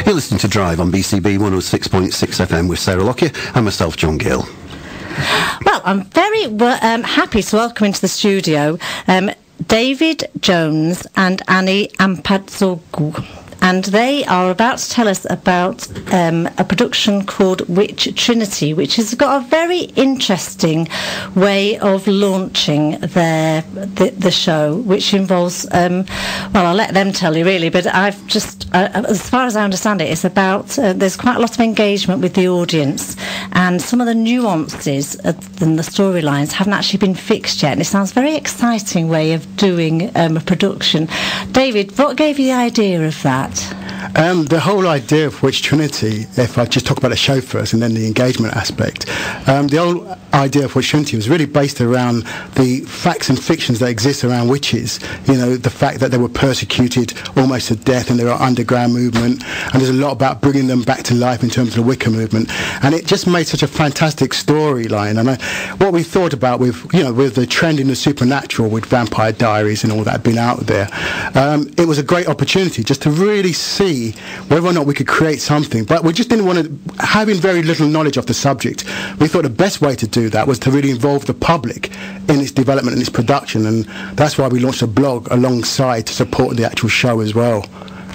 You're listening to Drive on BCB 106.6 FM with Sarah Lockyer and myself, John Gill. Well, I'm very happy to welcome into the studio David Jones and Annie Ampadzoglu. And they are about to tell us about a production called Witch Trinity, which has got a very interesting way of launching the show, which involves, well, I'll let them tell you really, but I've just, as far as I understand it, it's about, there's quite a lot of engagement with the audience, and some of the nuances and the storylines haven't actually been fixed yet, and it sounds a very exciting way of doing a production. David, what gave you the idea of that? The whole idea of Witch Trinity, if I just talk about the show first and then the engagement aspect, the whole idea of Witch Trinity was really based around the facts and fictions that exist around witches. You know, the fact that they were persecuted almost to death and there are underground movement, and there's a lot about bringing them back to life in terms of the Wicca movement, and it just made such a fantastic storyline. And what we thought about with the trend in the supernatural with Vampire Diaries and all that been out there, it was a great opportunity just to really see whether or not we could create something, but we just didn't want to, having very little knowledge of the subject, we thought the best way to do that was to really involve the public in its development and its production, and that's why we launched a blog alongside to support the actual show as well.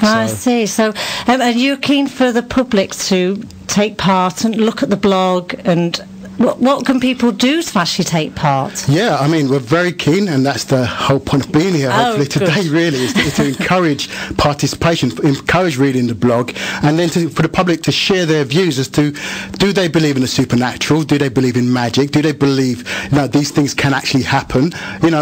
I see. So are you keen for the public to take part and look at the blog, and what can people do to actually take part? Yeah, I mean, we're very keen, and that's the whole point of being here, hopefully, today, really, is to encourage participation, encourage reading the blog, and then for the public to share their views as to, do they believe in the supernatural? Do they believe in magic? Do they believe, these things can actually happen?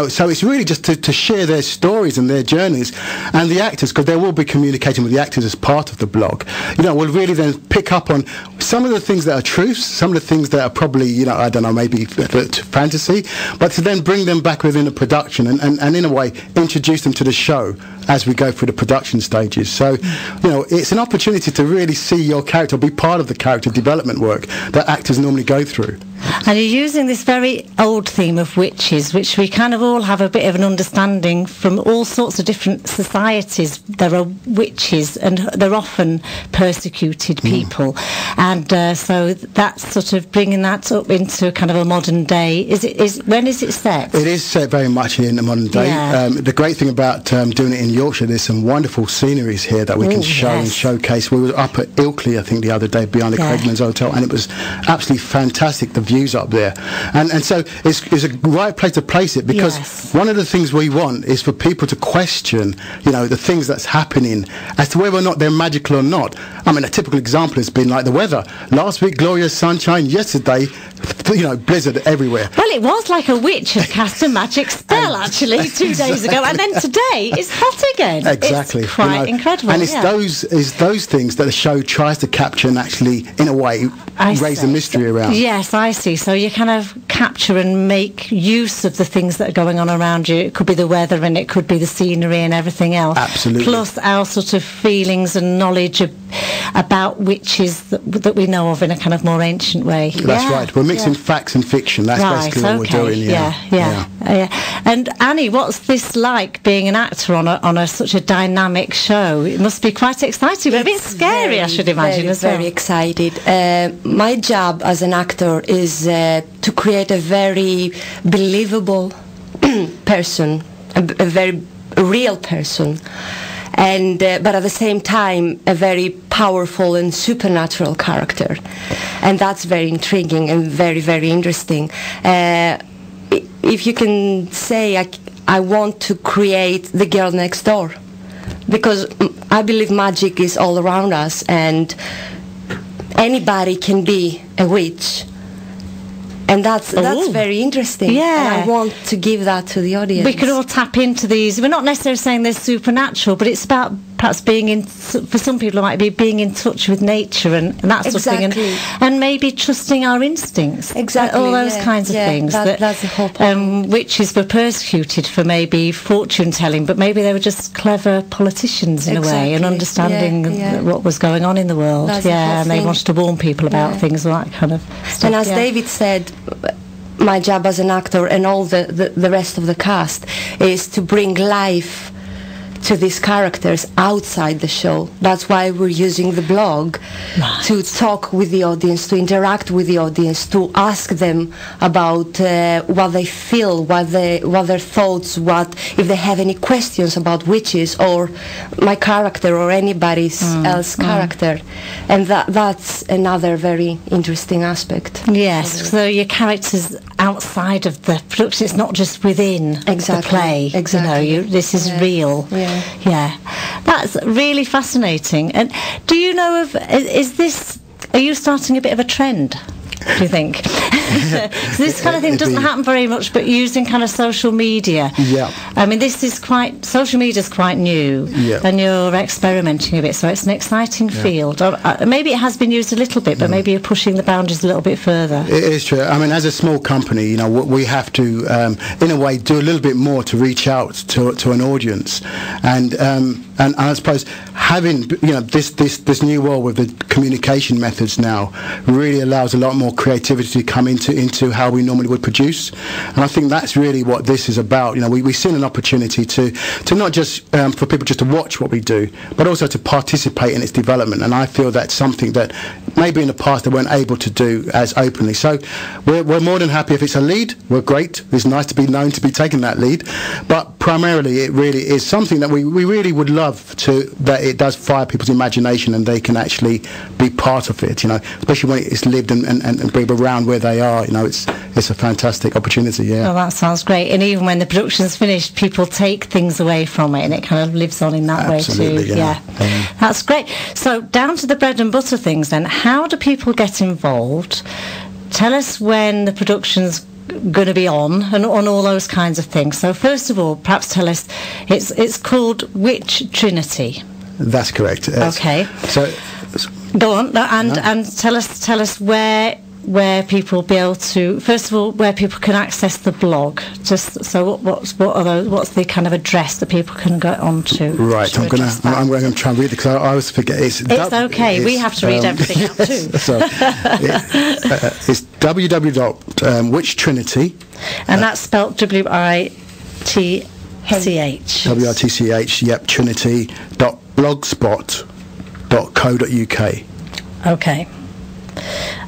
So it's really just to share their stories and their journeys, and the actors, because they will be communicating with the actors as part of the blog, will really then pick up on some of the things that are truths, some of the things that are probably, I don't know, maybe fantasy, but to then bring them back within the production and in a way introduce them to the show as we go through the production stages. So, it's an opportunity to really see your character, be part of the character development work that actors normally go through. And you're using this very old theme of witches, which we kind of all have a bit of an understanding from all sorts of different societies. There are witches, and they're often persecuted people. And so that's sort of bringing that up into kind of a modern day. When is it set? It is set very much in the modern day. Yeah. The great thing about doing it in Yorkshire, there's some wonderful sceneries here that we can show and showcase. We were up at Ilkley, I think, the other day behind the Craiglands Hotel, and it was absolutely fantastic, the views up there. And so it's a right place to place it, because one of the things we want is for people to question, the things that's happening as to whether or not they're magical or not. I mean, a typical example has been like the weather. Last week, glorious sunshine. Yesterday, blizzard everywhere. Well, it was like a witch had cast a magic spell, actually, 2 days ago, and then today it's hot again. Exactly. It's quite incredible. And it's those things that the show tries to capture and actually, in a way, raise the mystery around. Yes, I see. So you kind of capture and make use of the things that are going on around you. It could be the weather, and it could be the scenery and everything else. Absolutely. Plus our sort of feelings and knowledge about witches that we know of in a kind of more ancient way. That's right. We're mixing facts and fiction. That's basically what we're doing. Yeah. And Annie, what's this like, being an actor on such a dynamic show? It must be quite exciting, but a bit scary, I should imagine, as well. Very excited. My job as an actor is to create a very believable person, a very real person, and but at the same time a very powerful and supernatural character, and that's very intriguing and very, very interesting. If you can say, I want to create the girl next door, because I believe magic is all around us, and anybody can be a witch. And that's very interesting. Yeah. And I want to give that to the audience. We could all tap into these. We're not necessarily saying they're supernatural, but it's about perhaps being in, for some people it might be being in touch with nature and that sort of thing, and maybe trusting our instincts. Exactly. All those kinds of things. That's the whole point. Witches were persecuted for maybe fortune telling, but maybe they were just clever politicians in a way, and understanding what was going on in the world. That's and they wanted to warn people about things, all that kind of stuff. And as David said, my job as an actor and all the rest of the cast is to bring life to these characters outside the show. That's why we're using the blog to talk with the audience, to interact with the audience, to ask them about what they feel, what their thoughts, if they have any questions about witches or my character or anybody's else character. And that's another very interesting aspect. Yes, so your characters outside of the production, it's not just within the play. Exactly. This is real. Yeah. That's really fascinating. And do you know are you starting a bit of a trend, do you think? So this kind of thing doesn't happen very much, but using kind of social media. Yeah. I mean, social media is quite new, and you're experimenting a bit, so it's an exciting field. Maybe it has been used a little bit, but maybe you're pushing the boundaries a little bit further. It is true. I mean, as a small company, we have to, in a way, do a little bit more to reach out to an audience, and I suppose having this new world with the communication methods now really allows a lot more creativity to come into how we normally would produce, and I think that's really what this is about. We've seen an opportunity to not just for people just to watch what we do, but also to participate in its development, and I feel that's something that maybe in the past they weren't able to do as openly. So we're more than happy if it's a lead. We're great. It's nice to be known to be taking that lead, but primarily it really is something that we really would love that it does fire people's imagination and they can actually be part of it, especially when it's lived and be around where they are. It's a fantastic opportunity. Well, that sounds great. And even when the production's finished, people take things away from it and it kind of lives on in that way too. Yeah. That's great. So down to the bread and butter things then. How do people get involved? Tell us when the production's going to be on and on all those kinds of things. So first of all, perhaps tell us, it's called Witch Trinity. That's correct. Okay. So go on and tell us where people will be able to, first of all, where people can access the blog. Just so what's the kind of address that people can go onto? Right, I'm going to try and read it because I always forget. It's okay. We have to read everything out too. So it's www.witchtrinity, and that's spelled WITCH. WITCH. Yep, trinity.blogspot.co.uk.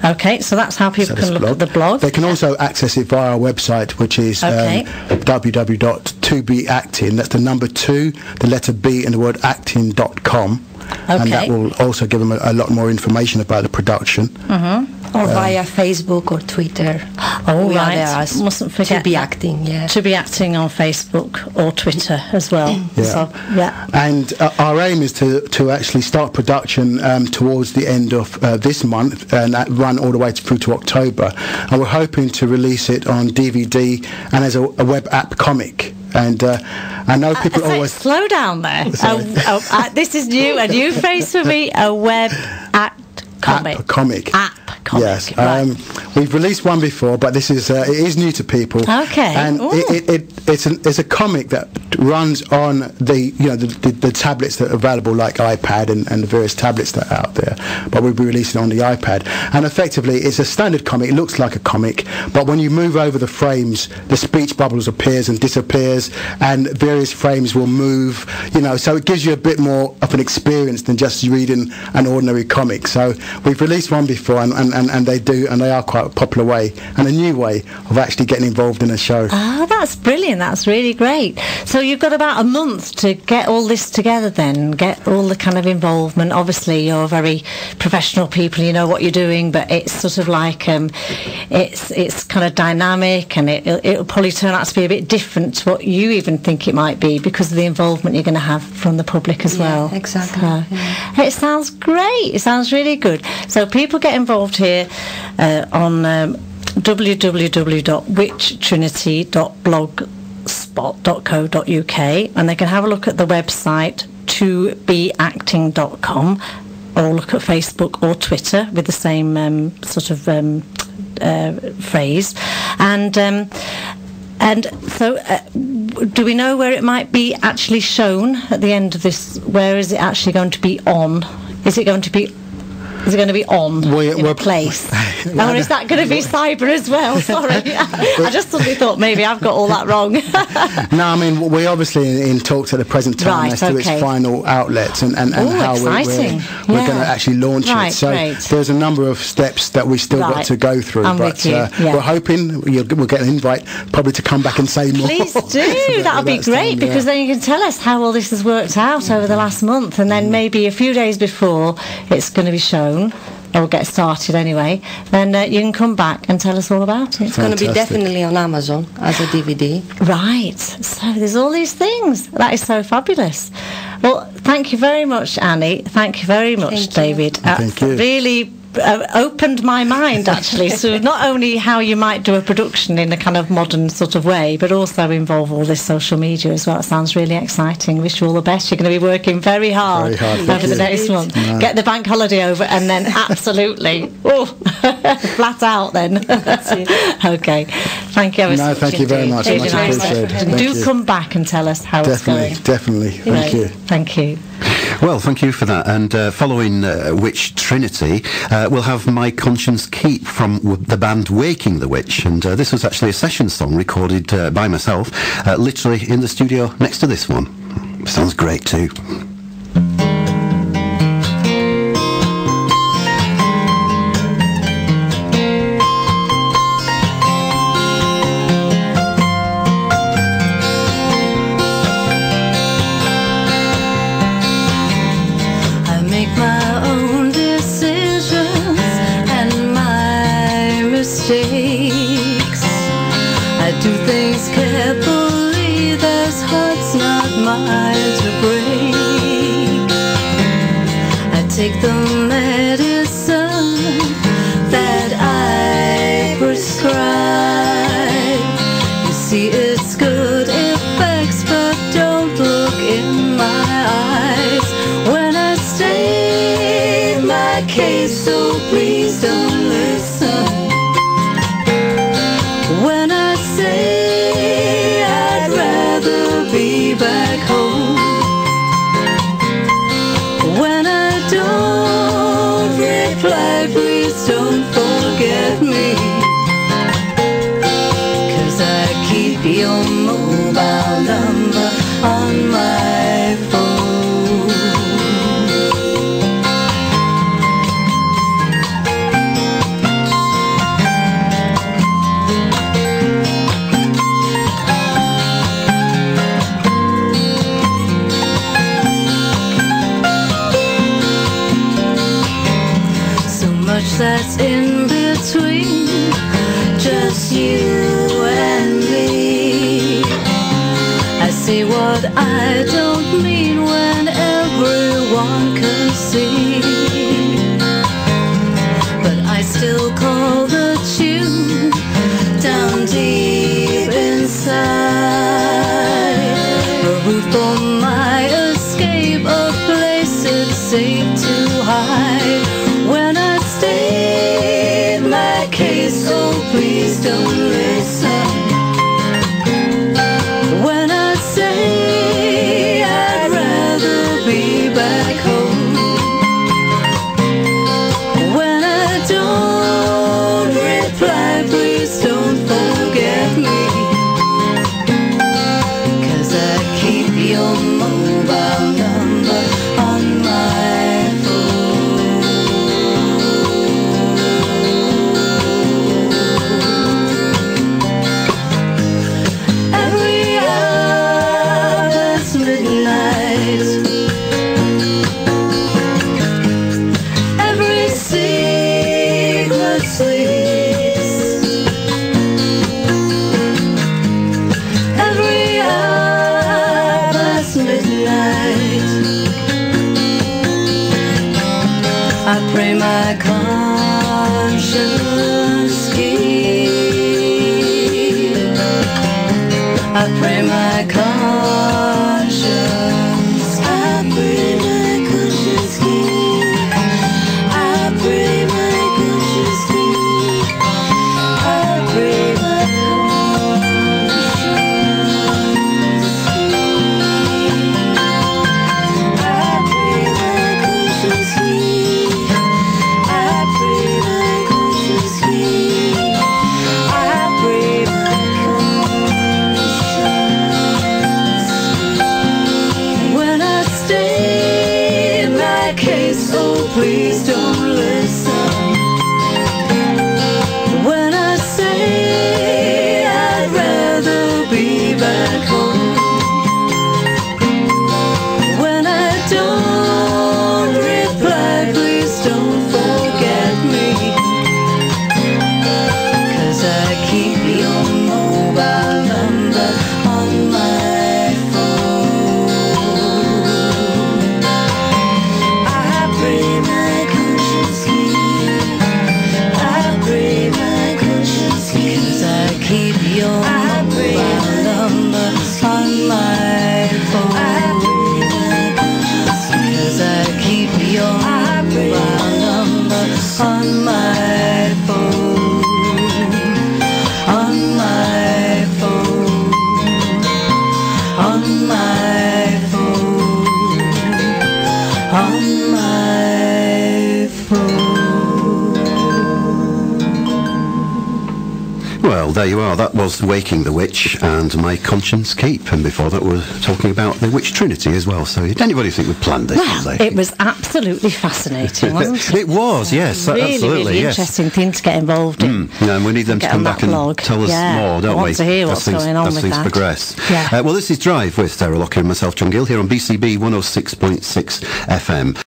Okay, so that's how people can look at the blog. They can also access it via our website, which is www.2beacting. That's the number 2, the letter B, and the word acting.com. And that will also give them a lot more information about the production. Or via Facebook or Twitter. Mustn't forget To Be Acting, To Be Acting on Facebook or Twitter as well. And our aim is to actually start production towards the end of this month, and that run all the way through to October. And we're hoping to release it on DVD and as a web app comic. And I know people always... Slow down there. This is new, a new phrase for me, a web app comic. App comic. Yes. Right. We've released one before, but this is it is new to people. Okay. And it's a comic that runs on the tablets that are available, like iPad and the various tablets that are out there. But we'll be releasing it on the iPad. And effectively, it's a standard comic. It looks like a comic, but when you move over the frames, the speech bubbles appears and disappears, and various frames will move. So it gives you a bit more of an experience than just reading an ordinary comic. So we've released one before, and they are quite a popular way and a new way of actually getting involved in a show. That's brilliant. That's really great. So you've got about a month to get all this together then, get all the kind of involvement. Obviously you're very professional people, you know what you're doing, but it's sort of like it's kind of dynamic, and it'll probably turn out to be a bit different to what you even think it might be because of the involvement you're going to have from the public as well. Exactly. It sounds great. It sounds really good. So people get involved here on www.witchtrinity.blogspot.co.uk, and they can have a look at the website 2beacting.com, or look at Facebook or Twitter with the same sort of phrase. And so do we know where it might be actually shown at the end of this? Where is it actually going to be on? Is it going to be on in a place? Or is that going to be cyber as well? Sorry. I just suddenly thought maybe I've got all that wrong. No, I mean, we're obviously in talks at the present time as to its final outlets and how we're going to actually launch it. So there's a number of steps that we still got to go through. But we're hoping we'll get an invite probably to come back and say more. Please do. That would be great, because then you can tell us how all this has worked out over the last month, and then maybe a few days before it's going to be shown, or get started anyway, then you can come back and tell us all about it. It's going to be definitely on Amazon as a DVD. Right. So there's all these things. That is so fabulous. Well, thank you very much, Annie. Thank you very much, David. Thank you. Really opened my mind, actually, so not only how you might do a production in a kind of modern sort of way, but also involve all this social media as well. It sounds really exciting. Wish you all the best. You're going to be working very hard over the next month. No. Get the bank holiday over, and then absolutely flat out then. Okay. Thank you. Thank you very much. Much appreciated. And do come back and tell us how it's going. Definitely. Thank you. Thank you. Well, thank you for that. And following Witch Trinity, we'll have My Conscience Keep from the band Waking the Witch. And this was actually a session song recorded by myself, literally in the studio next to this one. Sounds great too. Take the medicine that I prescribe. You see, it's good effects, but don't look in my eyes when I state my case, so please don't listen. When I say I'd rather be back home, when I don't reply, please don't forget me, 'cause I keep your mobile number on my phone. That's in between just you and me. I say what I don't mean when everyone can see, but I still call the tune down deep inside. A roof for my escape, a place it's safe to hide. When I state my case, oh please don't listen. When I say I'd rather be back home, when I don't reply, please don't forget me, 'cause I keep your mobile number on my phone. I pray my conscience keep. I pray my conscience. I pray my conscience keep. I pray my conscience keep. I pray my conscience keep. I pray my conscience keep. I pray my conscience please don't listen. When I say I'd rather be back home, when I don't reply, please don't forget me, 'cause I keep your mobile number on my phone. I pray my conscience keep, I pray my conscience keep, 'cause I keep your mobile number on my phone. 'Cause I keep your mobile number on my phone. On my phone. On my phone. On my phone. Well, there you are. That was Waking the Witch and My Conscience Keep. And before that, we were talking about the Witch Trinity as well. So did anybody think we planned this? Well, it was absolutely fascinating, wasn't it? It was, yes, really, absolutely. really yes. interesting thing to get involved in. Yeah, and we need them to Get come on back that and blog. tell us Yeah, more, don't I want we? to hear what's going on as with things that. progress. Yeah. Well, this is Drive with Sarah Lockyer and myself, John Gill, here on BCB 106.6 FM.